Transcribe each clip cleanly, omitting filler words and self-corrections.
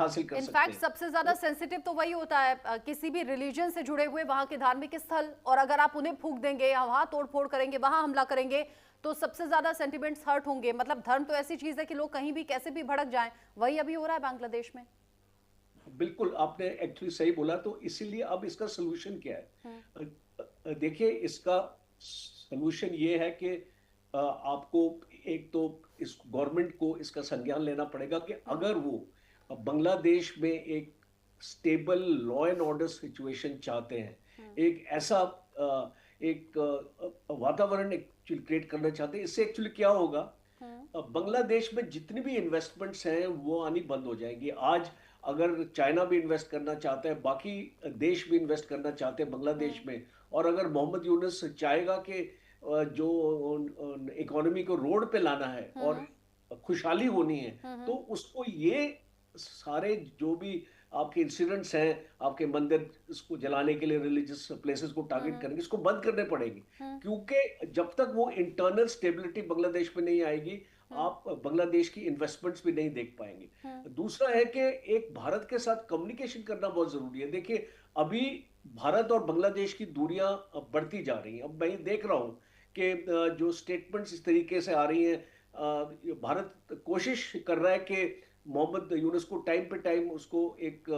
हासिल कर सकते इनफैक्ट हैं। सबसे ज्यादा सेंसिटिव तो वही होता है किसी भी रिलीजन से जुड़े हुए वहां के धार्मिक स्थल, और अगर आप उन्हें फूंक देंगे या वहां तोड़फोड़ करेंगे, वहां हमला करेंगे, तो सबसे ज्यादा सेंटिमेंट्स हर्ट होंगे। मतलब धर्म तो ऐसी चीज है कि लोग कहीं भी कैसे भी भड़क जाएं, वही अभी हो रहा है बांग्लादेश में। बिल्कुल आपने एक्चुअली सही बोला। तो इसीलिए अब इसका सोल्यूशन क्या है? हम्म। देखिए, इसका सोल्यूशन ये है कि आपको एक तो इस गवर्नमेंट को इसका संज्ञान लेना पड़ेगा कि हम्म। अगर वो बांग्लादेश में एक stable law and order situation चाहते हैं, हम्म। एक ऐसा एक वातावरण एक्चुअली क्रिएट करना चाहते हैं, इससे एक्चुअली क्या होगा, हम्म। बांग्लादेश में जितनी भी इन्वेस्टमेंट्स हैं वो आनी बंद हो जाएंगी। आज अगर चाइना भी इन्वेस्ट करना चाहता है, बाकी देश भी इन्वेस्ट करना चाहते हैं बांग्लादेश हम्म। में, और अगर मोहम्मद यूनुस चाहेगा कि जो इकोनॉमी को रोड पे लाना है और हम्म। खुशहाली होनी है, तो हम्म। उसको ये सारे जो भी आपके इंसिडेंट्स हैं, आपके मंदिर इसको जलाने के लिए रिलीजियस प्लेसेस को टारगेट हम्म। करेंगे, इसको बंद करने पड़ेंगे। हम्म। क्योंकि जब तक वो इंटरनल स्टेबिलिटी बांग्लादेश में नहीं आएगी, हम्म। आप बांग्लादेश की इन्वेस्टमेंट्स भी नहीं देख पाएंगे। हम्म। दूसरा है कि एक भारत के साथ कम्युनिकेशन करना बहुत जरूरी है। देखिए, अभी भारत और बांग्लादेश की दूरियां बढ़ती जा रही हैं। अब मैं देख रहा हूं कि जो स्टेटमेंट्स इस तरीके से आ रही हैं, भारत कोशिश कर रहा है कि मोहम्मद यूनुस को टाइम पे टाइम उसको एक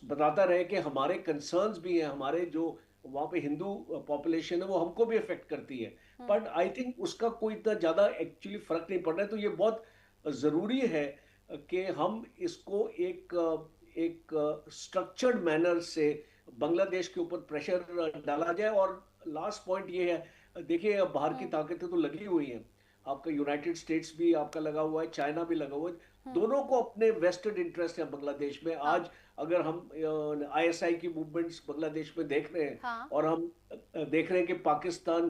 बताता रहे कि हमारे कंसर्न्स भी हैं, हमारे जो वहाँ पे हिंदू पॉपुलेशन है वो हमको भी अफेक्ट करती है। हम्म। बट आई थिंक उसका कोई इतना ज़्यादा एक्चुअली फर्क नहीं पड़ रहा है। तो ये बहुत ज़रूरी है कि हम इसको एक स्ट्रक्चर्ड मैनर से बांग्लादेश के ऊपर प्रेशर डाला जाए। और लास्ट पॉइंट ये है, देखिए बाहर की हम्म। ताकतें तो लगी हुई हैं, आपका यूनाइटेड स्टेट्स भी आपका लगा हुआ है, चाइना भी लगा हुआ है। हम्म। दोनों को अपने वेस्टेड इंटरेस्ट है बांग्लादेश में। हाँ। आज अगर हम आईएसआई की मूवमेंट्स बांग्लादेश में देख रहे हैं, हाँ। और हम देख रहे हैं कि पाकिस्तान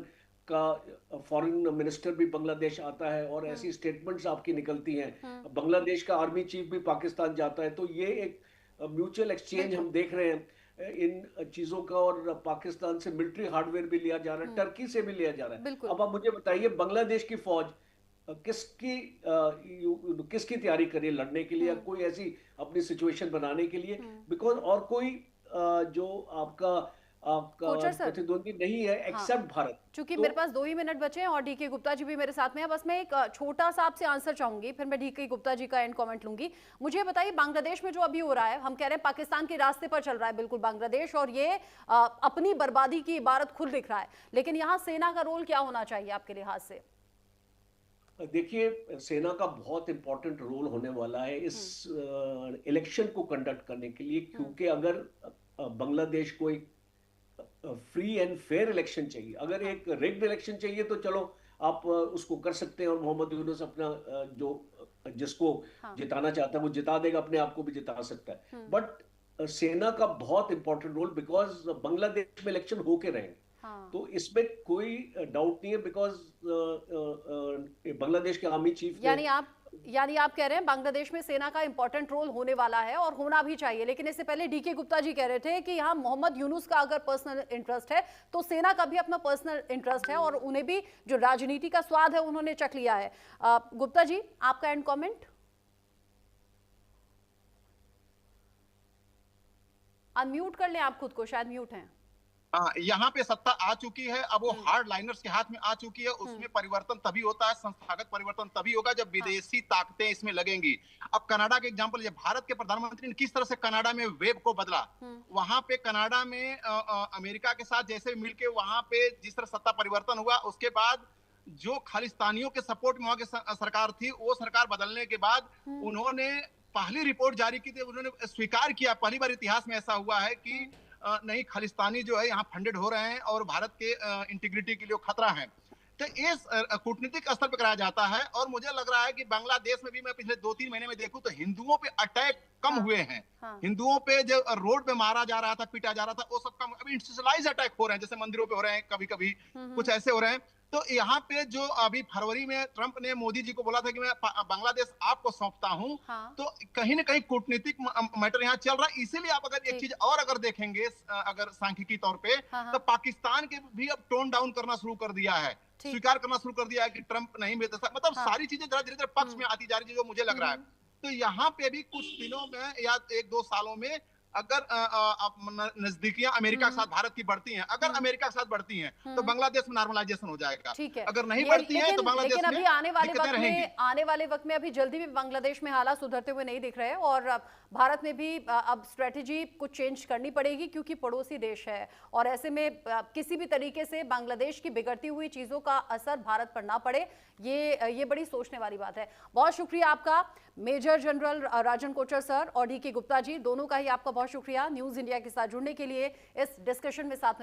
का फॉरेन मिनिस्टर भी बांग्लादेश आता है और हम्म। ऐसी स्टेटमेंट्स आपकी निकलती हैं, हम्म। बांग्लादेश का आर्मी चीफ भी पाकिस्तान जाता है, तो ये एक म्यूचुअल एक्सचेंज बिल्कुल। हम देख रहे हैं इन चीजों का। और पाकिस्तान से मिलिट्री हार्डवेयर भी लिया जा रहा है, हम्म। टर्की से भी लिया जा रहा है। बिल्कुल। अब आप मुझे बताइए, बांग्लादेश की फौज किसकी तैयारी करिए लड़ने के लिए, या हम्म। कोई ऐसी अपनी सिचुएशन बनाने के लिए? हम्म। बिकॉज और कोई जो आपका आपका कोचर सर। प्रतिद्वंदी नहीं है हाँ, एक्सेप्ट भारत। चूंकि तो मेरे पास 2 ही मिनट बचे हैं और डीके गुप्ता जी भी मेरे साथ में है, बस मैं एक छोटा सा आपसे आंसर चाहूंगी, फिर मैं डीके गुप्ता जी का एंड कमेंट लूंगी। मुझे बताइए, बांग्लादेश में जो अभी हो रहा है, हम कह रहे हैं पाकिस्तान के रास्ते पर चल रहा है बिल्कुल बांग्लादेश, और ये अपनी बर्बादी की इबारत खुद दिख रहा है, लेकिन यहाँ सेना का रोल क्या होना चाहिए आपके लिहाज से? देखिए, सेना का बहुत इंपॉर्टेंट रोल होने वाला है इस हम्म। इलेक्शन को कंडक्ट करने के लिए। हम्म। क्योंकि अगर बांग्लादेश को एक फ्री एंड फेयर इलेक्शन चाहिए, अगर हाँ। एक रिग्ड इलेक्शन चाहिए, तो चलो आप उसको कर सकते हैं, और मोहम्मद यूनुस अपना जो जिसको हाँ। जिताना चाहता है वो जिता देगा, अपने आप को भी जिता सकता है। हम्म। बट सेना का बहुत इंपॉर्टेंट रोल, बिकॉज बांग्लादेश में इलेक्शन होके रहेंगे, हाँ। तो इसमें कोई डाउट नहीं है। बिकॉज बांग्लादेश के आर्मी चीफ ने यानी आप यानी आप कह रहे हैं बांग्लादेश में सेना का इंपॉर्टेंट रोल होने वाला है और होना भी चाहिए, लेकिन इससे पहले डीके गुप्ता जी कह रहे थे कि यहाँ मोहम्मद यूनुस का अगर पर्सनल इंटरेस्ट है तो सेना का भी अपना पर्सनल इंटरेस्ट है, और उन्हें भी जो राजनीति का स्वाद है उन्होंने चख लिया है। गुप्ता जी, आपका एंड कमेंट। अनम्यूट कर लें आप खुद को, शायद म्यूट हैं। हाँ, यहाँ पे सत्ता आ चुकी है, अब वो हार्ड लाइनर्स के हाथ में आ चुकी है। उसमें परिवर्तन तभी होता है, संस्थागत परिवर्तन तभी होगा जब विदेशी ताकतें इसमें लगेंगी। अब कनाडा के एग्जांपल, भारत के प्रधानमंत्री ने किस तरह से कनाडा में वेब को बदला, वहां पे कनाडा में अमेरिका के साथ जैसे मिलके वहां पे जिस तरह सत्ता परिवर्तन हुआ, उसके बाद जो खालिस्तानियों के सपोर्ट में वहां की सरकार थी, वो सरकार बदलने के बाद उन्होंने पहली रिपोर्ट जारी की थी, उन्होंने स्वीकार किया, पहली बार इतिहास में ऐसा हुआ है कि नहीं, खालिस्तानी जो है यहाँ फंडेड हो रहे हैं और भारत के इंटीग्रिटी के लिए खतरा है। तो इस कूटनीतिक स्तर पर कराया जाता है। और मुझे लग रहा है कि बांग्लादेश में भी मैं पिछले 2-3 महीने में देखूं तो हिंदुओं पे अटैक कम हुए हैं। हिंदुओं पे जो रोड पे मारा जा रहा था, पीटा जा रहा था, वो सब कम। अभी इंस्टीट्यूशनलाइज्ड अटैक हो रहे हैं, जैसे मंदिरों पे हो रहे हैं, कभी कभी कुछ ऐसे हो रहे हैं। तो यहाँ पे जो अभी फरवरी में ट्रंप ने मोदी जी को बोला था कि मैं बांग्लादेश आपको सौंपता हूँ, तो कहीं ना कहीं कूटनीतिक मैटर यहाँ चल रहा है। इसीलिए आप अगर एक चीज और अगर देखेंगे, अगर सांख्यिकी तौर पे, तो पाकिस्तान के भी अब टोन डाउन करना शुरू कर दिया है, स्वीकार करना शुरू कर दिया है कि ट्रंप नहीं भेज सकता। मतलब सारी चीजें धीरे धीरे पक्ष में आती जा रही है, जो मुझे लग रहा है। तो यहाँ पे भी कुछ दिनों में या 1-2 सालों में अगर नजदीकियां अमेरिका के साथ भारत की बढ़ती हैं, अगर अमेरिका के साथ बढ़ती हैं, तो बांग्लादेश में नॉर्मलाइजेशन हो जाएगा। ठीक है। अगर नहीं बढ़ती हैं, तो बांग्लादेश लेकिन में अभी आने वाले वक्त में अभी जल्दी भी बांग्लादेश में हालात सुधरते हुए नहीं दिख रहे, और भारत में भी अब स्ट्रेटेजी कुछ चेंज करनी पड़ेगी, क्योंकि पड़ोसी देश है, और ऐसे में किसी भी तरीके से बांग्लादेश की बिगड़ती हुई चीजों का असर भारत पर ना पड़े, ये बड़ी सोचने वाली बात है। बहुत शुक्रिया आपका मेजर जनरल राजन कोचर सर और डीके गुप्ता जी, दोनों का ही आपका बहुत शुक्रिया न्यूज इंडिया के साथ जुड़ने के लिए, इस डिस्कशन में साथ में